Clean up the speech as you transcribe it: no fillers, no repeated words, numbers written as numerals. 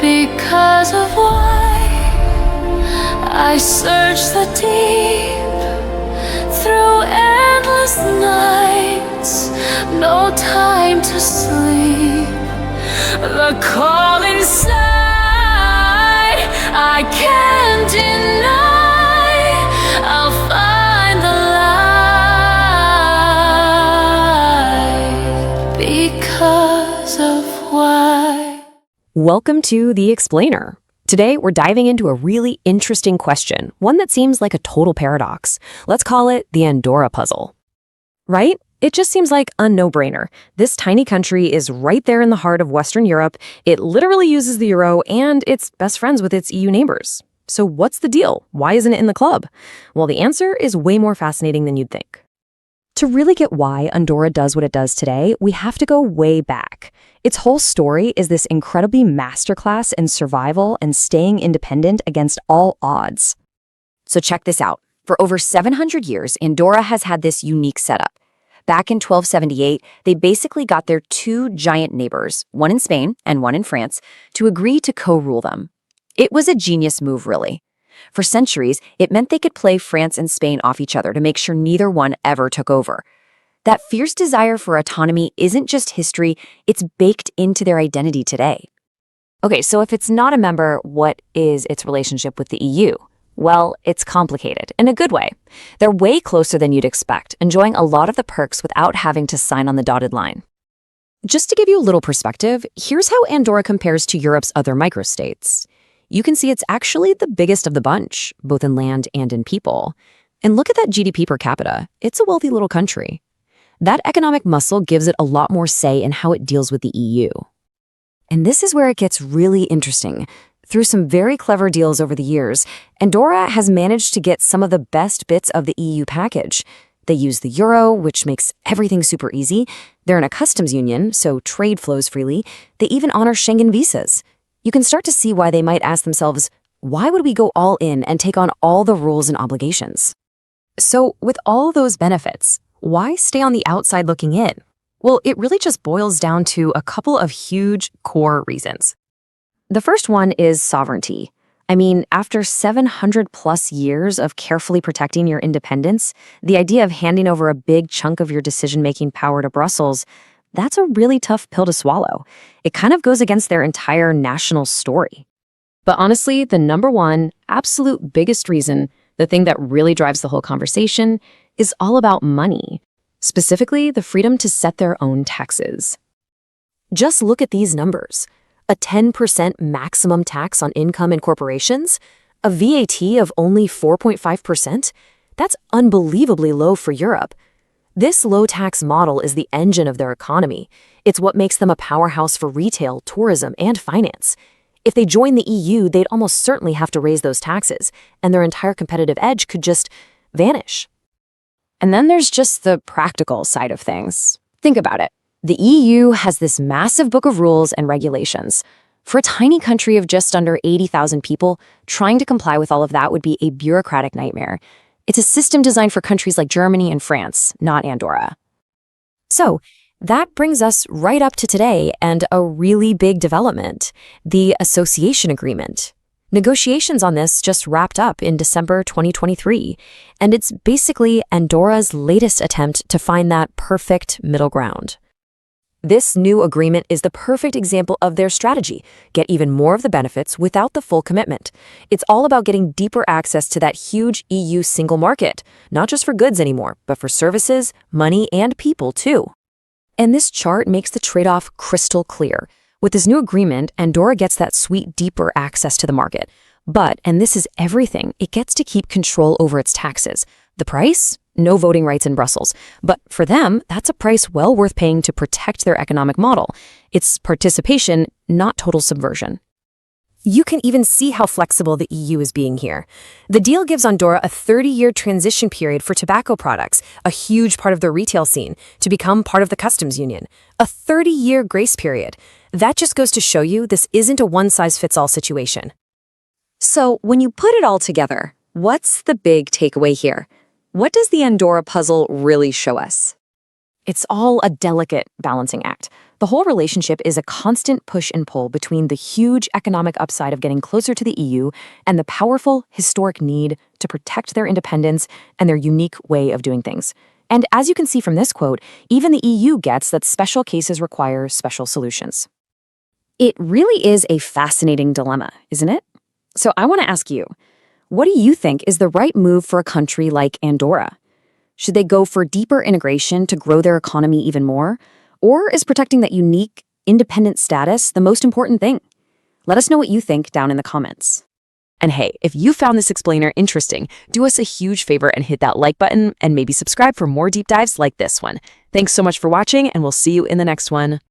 Because of why I search the deep through endless nights, no time to sleep. The call inside I can't deny. I'll find the light because of why. Welcome to The Explainer. Today, we're diving into a really interesting question, one that seems like a total paradox. Let's call it the Andorra puzzle. Right? It just seems like a no-brainer. This tiny country is right there in the heart of Western Europe. It literally uses the euro, and it's best friends with its EU neighbors. So what's the deal? Why isn't it in the club? Well, the answer is way more fascinating than you'd think. To really get why Andorra does what it does today, we have to go way back. Its whole story is this incredibly masterclass in survival and staying independent against all odds. So check this out. For over 700 years, Andorra has had this unique setup. Back in 1278, they basically got their two giant neighbors, one in Spain and one in France, to agree to co-rule them. It was a genius move, really. For centuries, it meant they could play France and Spain off each other to make sure neither one ever took over. That fierce desire for autonomy isn't just history, it's baked into their identity today. Okay, so if it's not a member, what is its relationship with the EU? Well, it's complicated, in a good way. They're way closer than you'd expect, enjoying a lot of the perks without having to sign on the dotted line. Just to give you a little perspective, here's how Andorra compares to Europe's other microstates. You can see it's actually the biggest of the bunch, both in land and in people. And look at that GDP per capita. It's a wealthy little country. That economic muscle gives it a lot more say in how it deals with the EU. And this is where it gets really interesting. Through some very clever deals over the years, Andorra has managed to get some of the best bits of the EU package. They use the euro, which makes everything super easy. They're in a customs union, so trade flows freely. They even honor Schengen visas. You can start to see why they might ask themselves, why would we go all in and take on all the rules and obligations? So with all those benefits, why stay on the outside looking in? Well, it really just boils down to a couple of huge core reasons. The first one is sovereignty. I mean, after 700 plus years of carefully protecting your independence, the idea of handing over a big chunk of your decision-making power to Brussels, that's a really tough pill to swallow. It kind of goes against their entire national story. But honestly, the number one, absolute biggest reason, the thing that really drives the whole conversation, is all about money. Specifically, the freedom to set their own taxes. Just look at these numbers. A 10% maximum tax on income and corporations, a VAT of only 4.5%, that's unbelievably low for Europe. This low-tax model is the engine of their economy. It's what makes them a powerhouse for retail, tourism, and finance. If they join the EU, they'd almost certainly have to raise those taxes, and their entire competitive edge could just vanish. And then there's just the practical side of things. Think about it. The EU has this massive book of rules and regulations. For a tiny country of just under 80,000 people, trying to comply with all of that would be a bureaucratic nightmare. It's a system designed for countries like Germany and France, not Andorra. So, that brings us right up to today and a really big development, the association agreement. Negotiations on this just wrapped up in December 2023, and it's basically Andorra's latest attempt to find that perfect middle ground. This new agreement is the perfect example of their strategy. Get even more of the benefits without the full commitment. It's all about getting deeper access to that huge EU single market, not just for goods anymore, but for services, money, and people too. And this chart makes the trade-off crystal clear. With this new agreement, Andorra gets that sweet, deeper access to the market. But, and this is everything, it gets to keep control over its taxes. The price? No voting rights in Brussels. But for them, that's a price well worth paying to protect their economic model. It's participation, not total subversion. You can even see how flexible the EU is being here. The deal gives Andorra a 30-year transition period for tobacco products, a huge part of the retail scene, to become part of the customs union. A 30-year grace period. That just goes to show you this isn't a one-size-fits-all situation. So when you put it all together, what's the big takeaway here? What does the Andorra puzzle really show us? It's all a delicate balancing act. The whole relationship is a constant push and pull between the huge economic upside of getting closer to the EU and the powerful historic need to protect their independence and their unique way of doing things. And as you can see from this quote, even the EU gets that special cases require special solutions. It really is a fascinating dilemma, isn't it? So I want to ask you, what do you think is the right move for a country like Andorra? Should they go for deeper integration to grow their economy even more? Or is protecting that unique, independent status the most important thing? Let us know what you think down in the comments. And hey, if you found this explainer interesting, do us a huge favor and hit that like button and maybe subscribe for more deep dives like this one. Thanks so much for watching, and we'll see you in the next one.